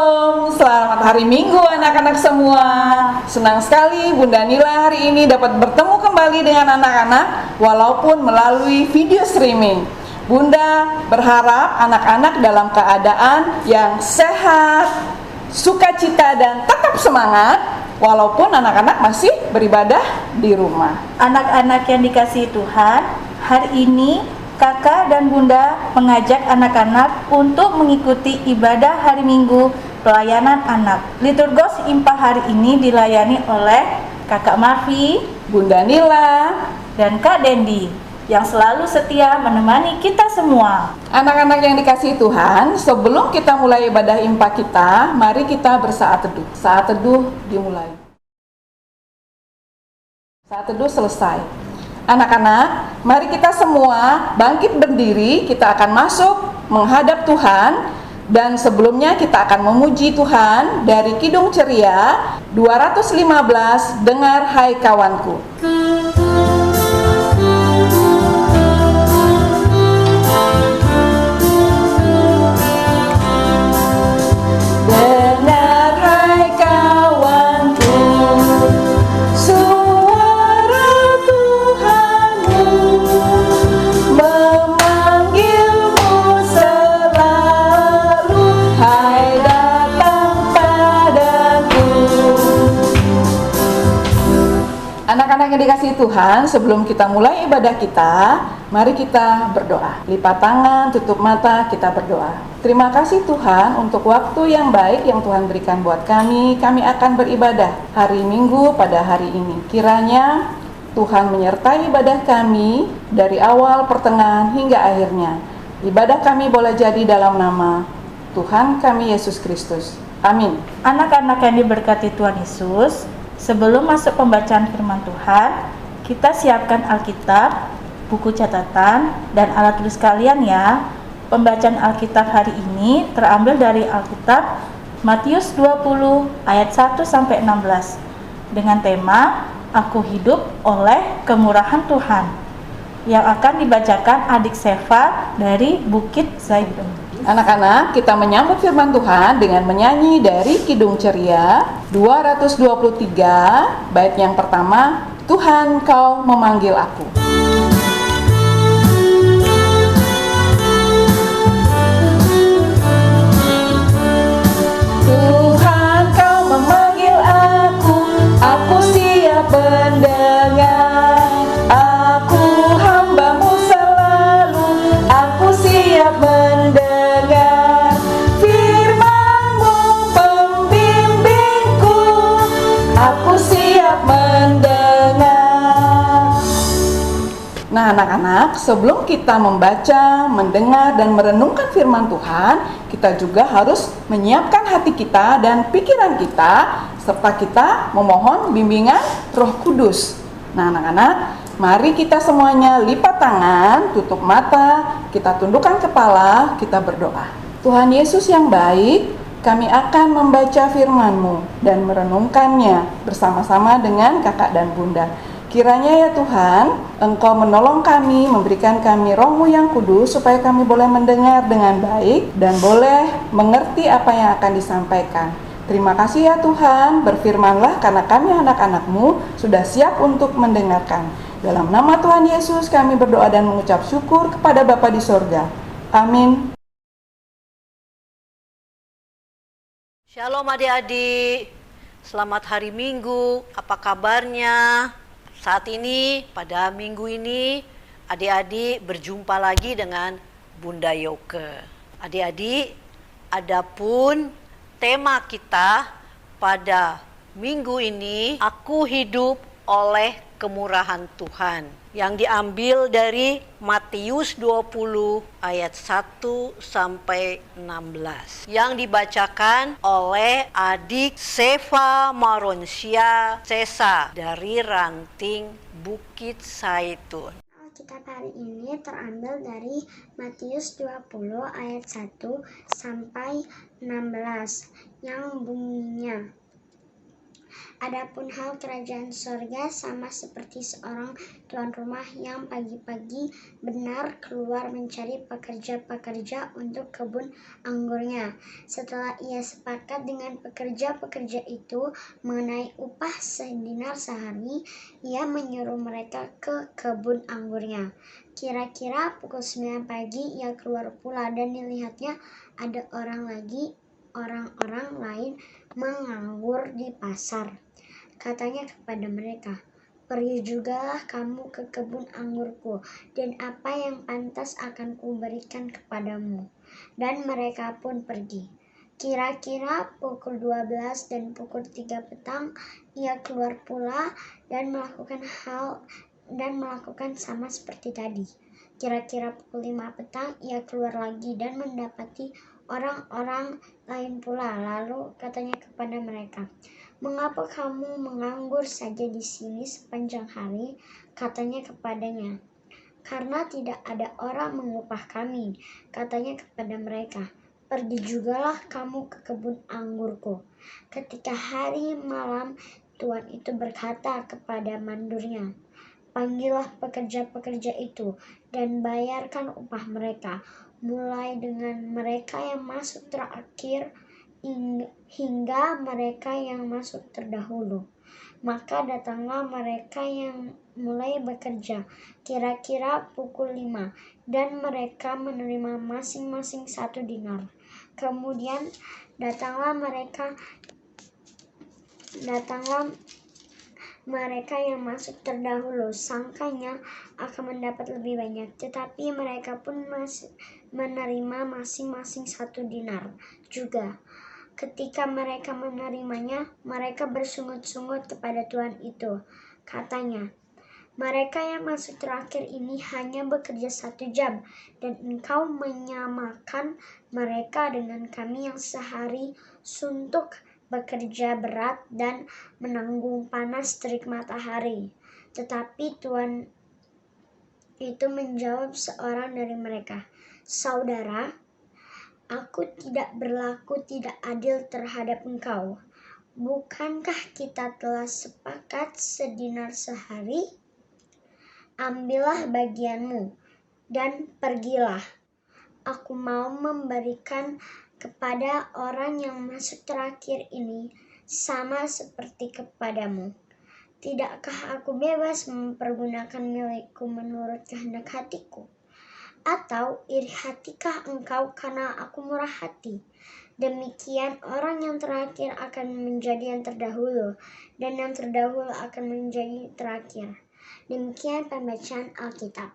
Shalom, selamat hari Minggu anak-anak semua. Senang sekali Bunda Nila hari ini dapat bertemu kembali dengan anak-anak walaupun melalui video streaming. Bunda berharap anak-anak dalam keadaan yang sehat, sukacita dan tetap semangat walaupun anak-anak masih beribadah di rumah. Anak-anak yang dikasihi Tuhan, hari ini Kakak dan Bunda mengajak anak-anak untuk mengikuti ibadah hari Minggu pelayanan anak. Liturgos Impa hari ini dilayani oleh Kakak Marfi, Bunda Nila, dan Kak Dendi yang selalu setia menemani kita semua. Anak-anak yang dikasihi Tuhan, sebelum kita mulai ibadah Impa kita, mari kita bersaat teduh. Saat teduh dimulai. Saat teduh selesai. Anak-anak, mari kita semua bangkit berdiri, kita akan masuk menghadap Tuhan. Dan sebelumnya kita akan memuji Tuhan dari Kidung Ceria 215, Dengar Hai Kawanku. Dengar hai kawanku, suara Tuhanmu memanggilmu selalu, hai datang padaku. Anak-anak yang dikasihi Tuhan, sebelum kita mulai ibadah kita, mari kita berdoa. Lipat tangan, tutup mata, kita berdoa. Terima kasih Tuhan untuk waktu yang baik yang Tuhan berikan buat kami. Kami akan beribadah hari Minggu pada hari ini. Kiranya Tuhan menyertai ibadah kami dari awal, pertengahan, hingga akhirnya. Ibadah kami boleh jadi dalam nama Tuhan kami Yesus Kristus. Amin. Anak-anak yang diberkati Tuhan Yesus, sebelum masuk pembacaan firman Tuhan, kita siapkan Alkitab, buku catatan, dan alat tulis kalian ya. Pembacaan Alkitab hari ini terambil dari Alkitab Matius 20 ayat 1-16 dengan tema Aku Hidup oleh Kemurahan Tuhan, yang akan dibacakan adik Seva dari Bukit Zaitun. Anak-anak, kita menyambut firman Tuhan dengan menyanyi dari Kidung Ceria 223, bait yang pertama, Tuhan Kau memanggil aku. Tuhan Kau memanggil aku siap mendengar. Aku hamba-Mu selalu, aku siap mendengar. Firman-Mu pembimbingku, aku siap mendengar. Nah anak-anak, sebelum kita membaca, mendengar, dan merenungkan firman Tuhan, kita juga harus menyiapkan hati kita dan pikiran kita, serta kita memohon bimbingan Roh Kudus. Nah anak-anak, mari kita semuanya lipat tangan, tutup mata, kita tundukkan kepala, kita berdoa. Tuhan Yesus yang baik, kami akan membaca firman-Mu dan merenungkannya bersama-sama dengan kakak dan bunda. Kiranya ya Tuhan, Engkau menolong kami, memberikan kami Roh-Mu yang kudus, supaya kami boleh mendengar dengan baik dan boleh mengerti apa yang akan disampaikan. Terima kasih ya Tuhan, berfirmanlah karena kami anak-anak-Mu sudah siap untuk mendengarkan. Dalam nama Tuhan Yesus kami berdoa dan mengucap syukur kepada Bapa di sorga. Amin. Shalom adik-adik, selamat hari Minggu, apa kabarnya? Saat ini, pada minggu ini, adik-adik berjumpa lagi dengan Bunda Yoke. Adik-adik, adapun tema kita pada minggu ini, Aku Hidup oleh Kemurahan Tuhan, yang diambil dari Matius 20 ayat 1-16, yang dibacakan oleh adik Seva Maronsia Sesa dari Ranting Bukit Zaitun. Alkitab hari ini terambil dari Matius 20 ayat 1-16 yang bunyinya, Adapun hal kerajaan sorga sama seperti seorang tuan rumah yang pagi-pagi benar keluar mencari pekerja-pekerja untuk kebun anggurnya. Setelah ia sepakat dengan pekerja-pekerja itu mengenai upah sedinar sehari, ia menyuruh mereka ke kebun anggurnya. Kira-kira pukul 9 pagi ia keluar pula dan dilihatnya ada orang-orang lain menganggur di pasar. Katanya kepada mereka, "Pergi jugalah kamu ke kebun anggurku, dan apa yang pantas akan kuberikan kepadamu." Dan mereka pun pergi. Kira-kira pukul 12 dan pukul 3 petang, ia keluar pula dan melakukan sama seperti tadi. Kira-kira pukul 5 petang, ia keluar lagi dan mendapati orang-orang lain pula. Lalu katanya kepada mereka, "Mengapa kamu menganggur saja di sini sepanjang hari?" Katanya kepadanya, "Karena tidak ada orang mengupah kami." Katanya kepada mereka, "Pergi jugalah kamu ke kebun anggurku." Ketika hari malam, tuan itu berkata kepada mandurnya, "Panggillah pekerja-pekerja itu dan bayarkan upah mereka, mulai dengan mereka yang masuk terakhir hingga mereka yang masuk terdahulu." Maka datanglah mereka yang mulai bekerja kira-kira pukul 5, dan mereka menerima masing-masing 1 dinar. Kemudian datanglah mereka yang masuk terdahulu, sangkanya akan mendapat lebih banyak, tetapi mereka pun menerima masing-masing 1 dinar juga. Ketika mereka menerimanya, mereka bersungut-sungut kepada tuan itu. Katanya, "Mereka yang masuk terakhir ini hanya bekerja 1 jam, dan engkau menyamakan mereka dengan kami yang sehari suntuk bekerja berat dan menanggung panas terik matahari." Tetapi tuan itu menjawab seorang dari mereka, "Saudara, aku tidak berlaku tidak adil terhadap engkau. Bukankah kita telah sepakat sedinar sehari? Ambillah bagianmu dan pergilah. Aku mau memberikan kepada orang yang masuk terakhir ini sama seperti kepadamu. Tidakkah aku bebas mempergunakan milikku menurut kehendak hatiku? Atau iri hatikah engkau karena aku murah hati?" Demikian orang yang terakhir akan menjadi yang terdahulu, dan yang terdahulu akan menjadi terakhir. Demikian pembacaan Alkitab.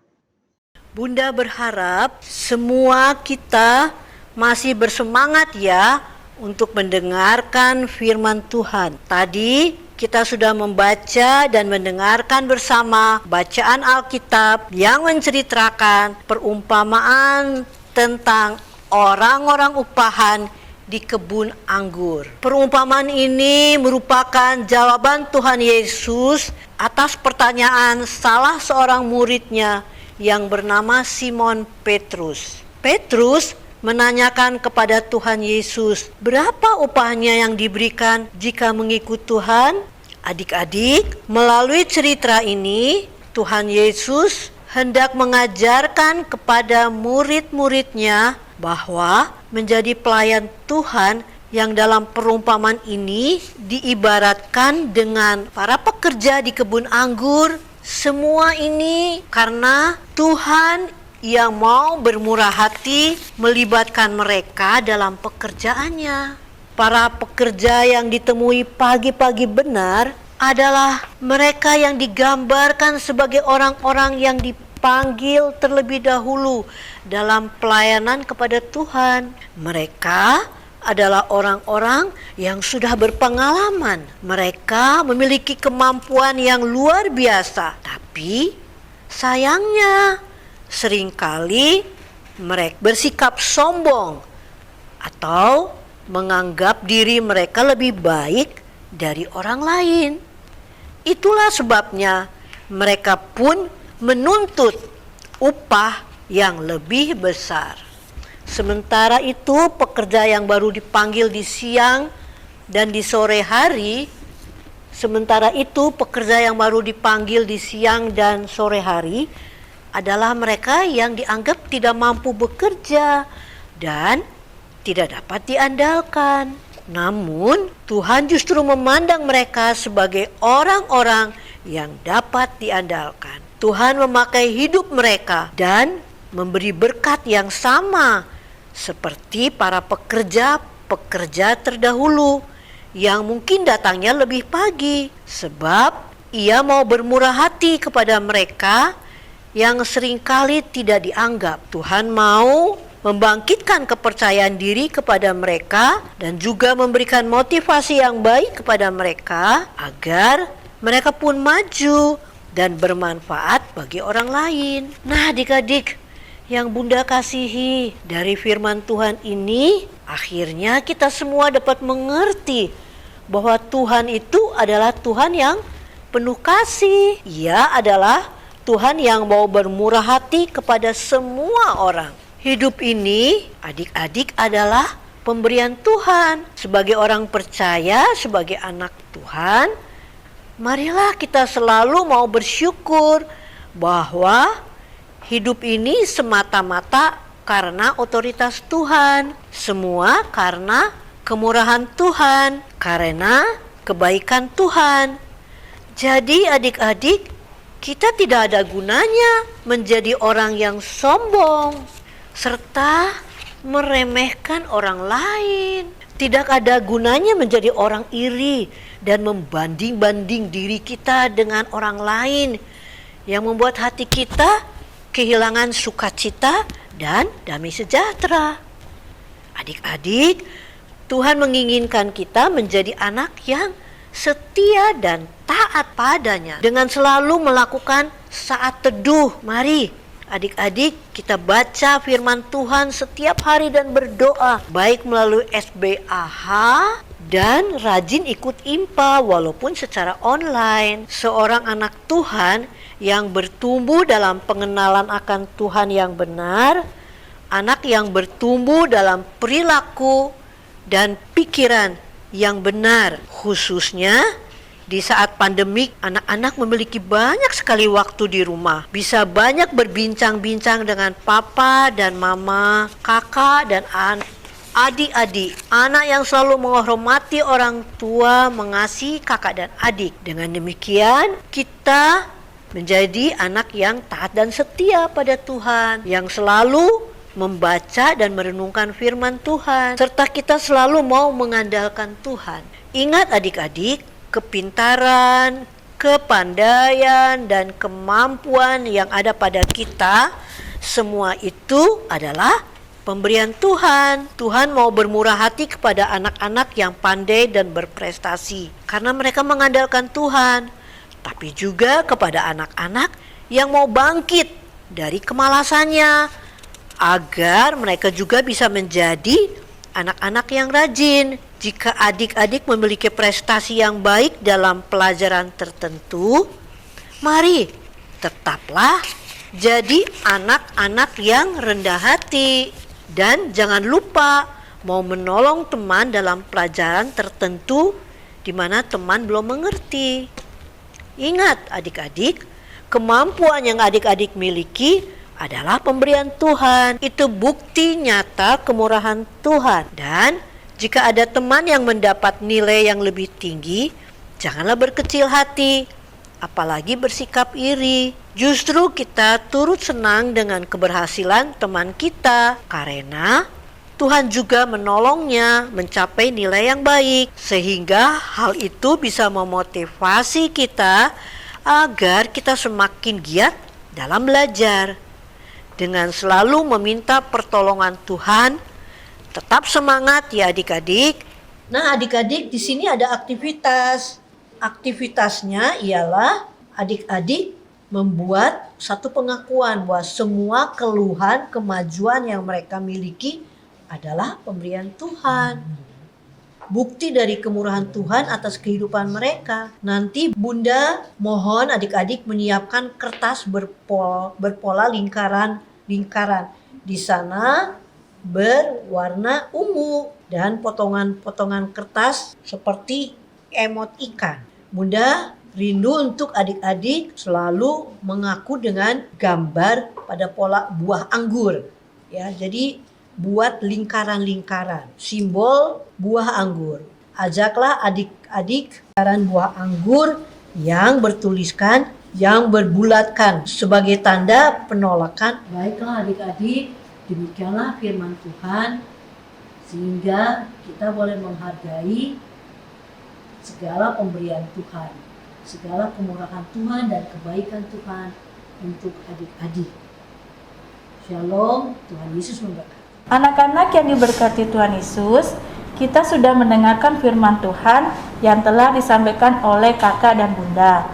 Bunda berharap semua kita masih bersemangat ya untuk mendengarkan firman Tuhan. Tadi kita sudah membaca dan mendengarkan bersama bacaan Alkitab yang menceritakan perumpamaan tentang orang-orang upahan di kebun anggur. Perumpamaan ini merupakan jawaban Tuhan Yesus atas pertanyaan salah seorang muridnya yang bernama Simon Petrus. Petrus menanyakan kepada Tuhan Yesus, berapa upahnya yang diberikan jika mengikut Tuhan? Adik-adik, melalui cerita ini, Tuhan Yesus hendak mengajarkan kepada murid-muridnya bahwa menjadi pelayan Tuhan yang dalam perumpamaan ini diibaratkan dengan para pekerja di kebun anggur. Semua ini karena Tuhan yang mau bermurah hati melibatkan mereka dalam pekerjaannya. Para pekerja yang ditemui pagi-pagi benar adalah mereka yang digambarkan sebagai orang-orang yang dipanggil terlebih dahulu dalam pelayanan kepada Tuhan. Mereka adalah orang-orang yang sudah berpengalaman. Mereka memiliki kemampuan yang luar biasa. Tapi sayangnya seringkali mereka bersikap sombong atau menganggap diri mereka lebih baik dari orang lain. Itulah sebabnya mereka pun menuntut upah yang lebih besar. Sementara itu pekerja yang baru dipanggil di siang dan di sore hari Sementara itu, pekerja yang baru dipanggil di siang dan sore hari adalah mereka yang dianggap tidak mampu bekerja dan tidak dapat diandalkan. Namun, Tuhan justru memandang mereka sebagai orang-orang yang dapat diandalkan. Tuhan memakai hidup mereka dan memberi berkat yang sama seperti para pekerja terdahulu yang mungkin datangnya lebih pagi, sebab Ia mau bermurah hati kepada mereka yang seringkali tidak dianggap. Tuhan mau membangkitkan kepercayaan diri kepada mereka dan juga memberikan motivasi yang baik kepada mereka agar mereka pun maju dan bermanfaat bagi orang lain. Nah, adik-adik yang Bunda kasihi, dari firman Tuhan ini akhirnya kita semua dapat mengerti bahwa Tuhan itu adalah Tuhan yang penuh kasih. Ia adalah Tuhan yang mau bermurah hati kepada semua orang. Hidup ini, adik-adik, adalah pemberian Tuhan. Sebagai orang percaya, sebagai anak Tuhan, marilah kita selalu mau bersyukur bahwa hidup ini semata-mata karena otoritas Tuhan. Semua karena kemurahan Tuhan, karena kebaikan Tuhan. Jadi adik-adik, kita tidak ada gunanya menjadi orang yang sombong serta meremehkan orang lain. Tidak ada gunanya menjadi orang iri dan membanding-banding diri kita dengan orang lain yang membuat hati kita kehilangan sukacita dan damai sejahtera. Adik-adik, Tuhan menginginkan kita menjadi anak yang setia dan taat padanya dengan selalu melakukan saat teduh. Mari adik-adik kita baca firman Tuhan setiap hari dan berdoa, baik melalui SBAH dan rajin ikut IMPA walaupun secara online. Seorang anak Tuhan yang bertumbuh dalam pengenalan akan Tuhan yang benar, anak yang bertumbuh dalam perilaku dan pikiran yang benar, khususnya di saat pandemik. Anak-anak memiliki banyak sekali waktu di rumah, bisa banyak berbincang-bincang dengan papa dan mama, kakak dan adik-adik. Anak yang selalu menghormati orang tua, mengasihi kakak dan adik. Dengan demikian, kita menjadi anak yang taat dan setia pada Tuhan, yang selalu membaca dan merenungkan firman Tuhan, serta kita selalu mau mengandalkan Tuhan. Ingat adik-adik, kepintaran, kepandaian, dan kemampuan yang ada pada kita, semua itu adalah pemberian Tuhan. Tuhan mau bermurah hati kepada anak-anak yang pandai dan berprestasi karena mereka mengandalkan Tuhan, tapi juga kepada anak-anak yang mau bangkit dari kemalasannya agar mereka juga bisa menjadi anak-anak yang rajin. Jika adik-adik memiliki prestasi yang baik dalam pelajaran tertentu, mari tetaplah jadi anak-anak yang rendah hati. Dan jangan lupa mau menolong teman dalam pelajaran tertentu di mana teman belum mengerti. Ingat adik-adik, kemampuan yang adik-adik miliki adalah pemberian Tuhan. Itu bukti nyata kemurahan Tuhan. Dan jika ada teman yang mendapat nilai yang lebih tinggi, janganlah berkecil hati, apalagi bersikap iri. Justru kita turut senang dengan keberhasilan teman kita, karena Tuhan juga menolongnya mencapai nilai yang baik, sehingga hal itu bisa memotivasi kita agar kita semakin giat dalam belajar. Dengan selalu meminta pertolongan Tuhan, tetap semangat ya adik-adik. Nah adik-adik, di sini ada aktivitas. Aktivitasnya ialah adik-adik membuat satu pengakuan bahwa semua keluhan, kemajuan yang mereka miliki adalah pemberian Tuhan. Bukti dari kemurahan Tuhan atas kehidupan mereka. Nanti Bunda mohon adik-adik menyiapkan kertas berpola lingkaran. Di sana berwarna ungu dan potongan-potongan kertas seperti emot ikan. Bunda rindu untuk adik-adik selalu mengaku dengan gambar pada pola buah anggur. Ya, jadi buat lingkaran-lingkaran, simbol buah anggur. Ajaklah adik-adik lingkaran buah anggur yang bertuliskan, yang berbulatkan sebagai tanda penolakan. Baiklah adik-adik, demikianlah firman Tuhan, sehingga kita boleh menghargai segala pemberian Tuhan, segala kemurahan Tuhan dan kebaikan Tuhan untuk adik-adik. Shalom, Tuhan Yesus memberkati. Anak-anak yang diberkati Tuhan Yesus, kita sudah mendengarkan firman Tuhan yang telah disampaikan oleh kakak dan bunda.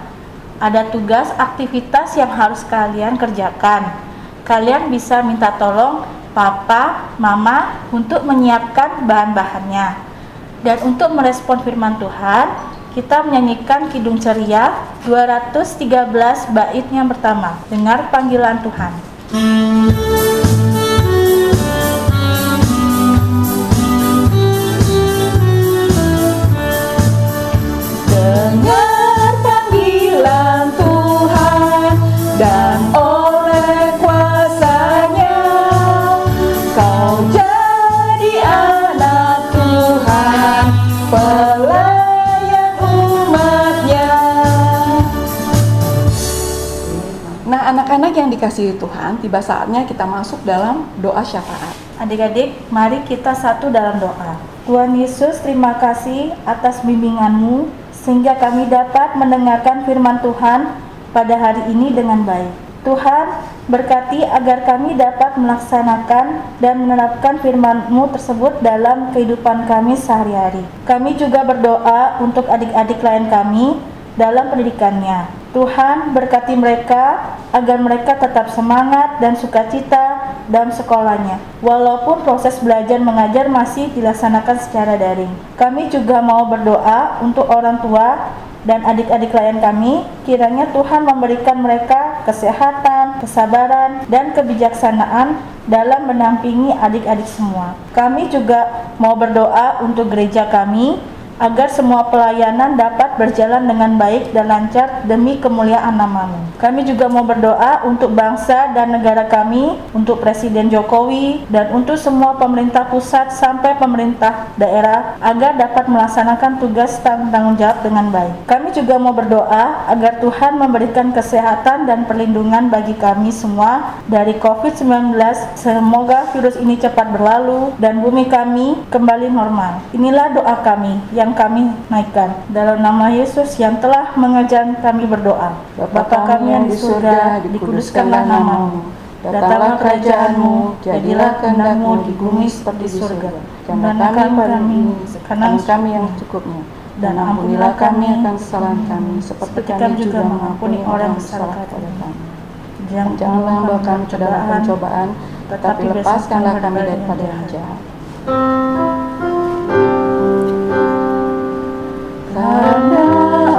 Ada tugas aktivitas yang harus kalian kerjakan. Kalian bisa minta tolong papa, mama untuk menyiapkan bahan-bahannya. Dan untuk merespon firman Tuhan, kita menyanyikan Kidung Ceria 213 bait yang pertama. Dengar panggilan Tuhan. Dengar panggilan Tuhan dan oleh kuasa-Nya kau jadi anak Tuhan, pelayan umat-Nya. Nah, anak-anak yang dikasihi Tuhan, tiba saatnya kita masuk dalam doa syafaat. Adik-adik, mari kita satu dalam doa. Tuhan Yesus, terima kasih atas bimbingan-Mu sehingga kami dapat mendengarkan firman Tuhan pada hari ini dengan baik. Tuhan, berkati agar kami dapat melaksanakan dan menerapkan firman-Mu tersebut dalam kehidupan kami sehari-hari. Kami juga berdoa untuk adik-adik klien kami dalam pendidikannya. Tuhan, berkati mereka agar mereka tetap semangat dan sukacita dalam sekolahnya, walaupun proses belajar mengajar masih dilaksanakan secara daring. Kami juga mau berdoa untuk orang tua dan adik-adik klien kami, kiranya Tuhan memberikan mereka kesehatan, kesabaran, dan kebijaksanaan dalam mendampingi adik-adik semua. Kami juga mau berdoa untuk gereja kami, agar semua pelayanan dapat berjalan dengan baik dan lancar demi kemuliaan nama-Mu. Kami juga mau berdoa untuk bangsa dan negara kami, untuk Presiden Jokowi, dan untuk semua pemerintah pusat sampai pemerintah daerah, agar dapat melaksanakan tugas tanggung jawab dengan baik. Kami juga mau berdoa agar Tuhan memberikan kesehatan dan perlindungan bagi kami semua dari COVID-19. Semoga virus ini cepat berlalu dan bumi kami kembali normal. Inilah doa kami yang kami naikkan dalam nama Yesus yang telah mengajar kami berdoa. Bapa kami yang di surga, dikuduskanlah nama-Mu. Datanglah kerajaan-Mu, jadilah kehendak-Mu di bumi seperti di surga. Gandakan kami sekarang kami yang cukupnya, dan ampunilah kami akan kesalahan kami, seperti kami juga mengampuni orang yang bersalah kepada kami. Janganlah membawa kami ke dalam pencobaan, tetapi lepaskanlah kami daripada yang jahat. Karena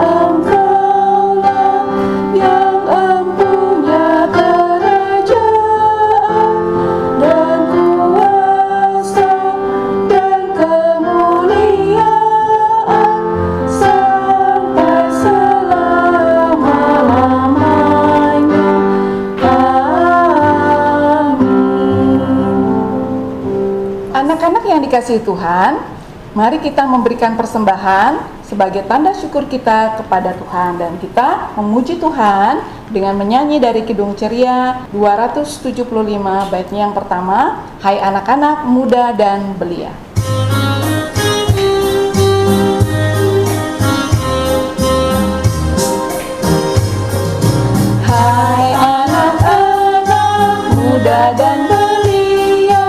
Engkaulah yang empunya kerajaan dan kuasa dan kemuliaan sampai selama-lamanya. Amin. Anak-anak yang dikasihi Tuhan, mari kita memberikan persembahan sebagai tanda syukur kita kepada Tuhan, dan kita memuji Tuhan dengan menyanyi dari Kidung Ceria 275 baitnya yang pertama, Hai anak-anak muda dan belia. Hai anak-anak muda dan belia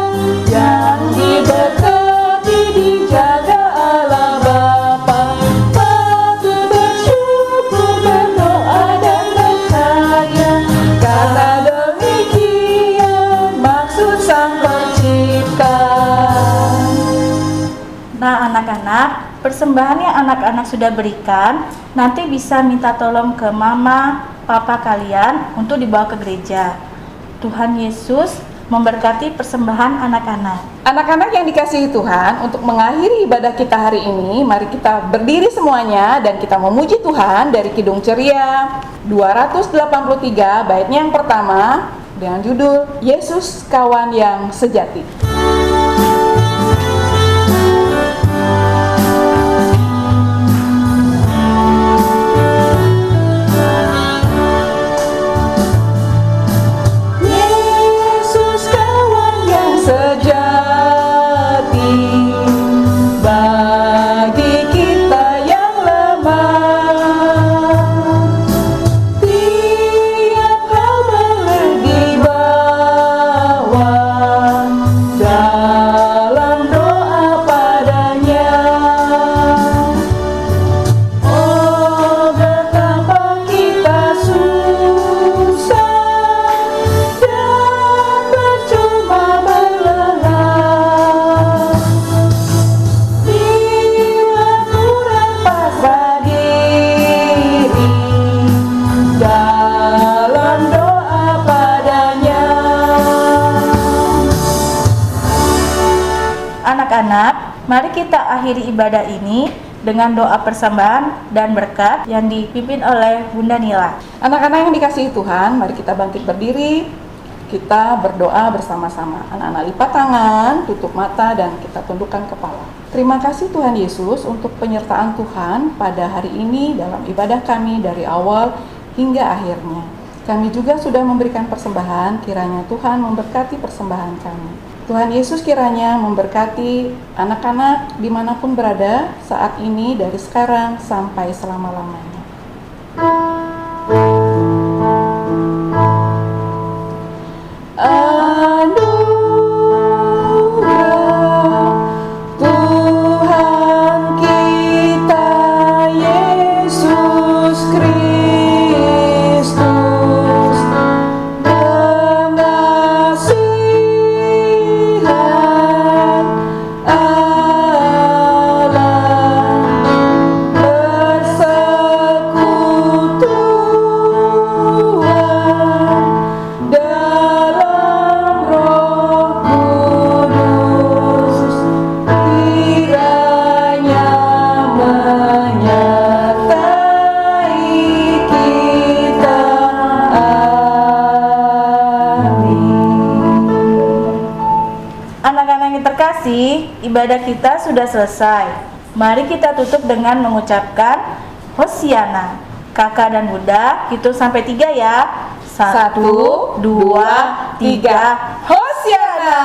yang diberkati dijaga Allah Bapa, patut bersyukur, berdoa dan berkarya, karena demikian maksud Sang Pencipta. Nah anak-anak, persembahan yang anak-anak sudah berikan nanti bisa minta tolong ke mama, papa kalian untuk dibawa ke gereja. Tuhan Yesus memberkati persembahan anak-anak. Anak-anak yang dikasihi Tuhan, untuk mengakhiri ibadah kita hari ini, mari kita berdiri semuanya dan kita memuji Tuhan dari Kidung Ceria 283, baitnya yang pertama dengan judul Yesus Kawan yang Sejati. Anak-anak, mari kita akhiri ibadah ini dengan doa persembahan dan berkat yang dipimpin oleh Bunda Nila. Anak-anak yang dikasihi Tuhan, mari kita bangkit berdiri, kita berdoa bersama-sama. Anak-anak lipat tangan, tutup mata, dan kita tundukkan kepala. Terima kasih Tuhan Yesus untuk penyertaan Tuhan pada hari ini dalam ibadah kami dari awal hingga akhirnya. Kami juga sudah memberikan persembahan, kiranya Tuhan memberkati persembahan kami. Tuhan Yesus kiranya memberkati anak-anak dimanapun berada saat ini dari sekarang sampai selama-lamanya. Ibadah kita sudah selesai. Mari kita tutup dengan mengucapkan Hosiana. Kakak dan Bunda, hitung sampai 3 ya. 1, 2, 3, Hosiana.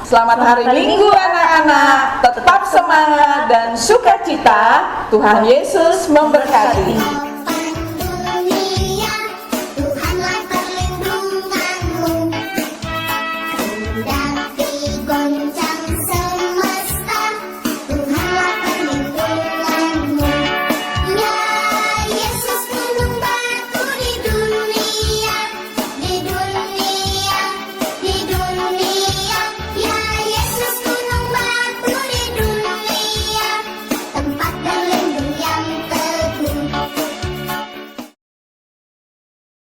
Selamat hari Minggu anak-anak. Tetap semangat dan sukacita. Tuhan Yesus memberkati.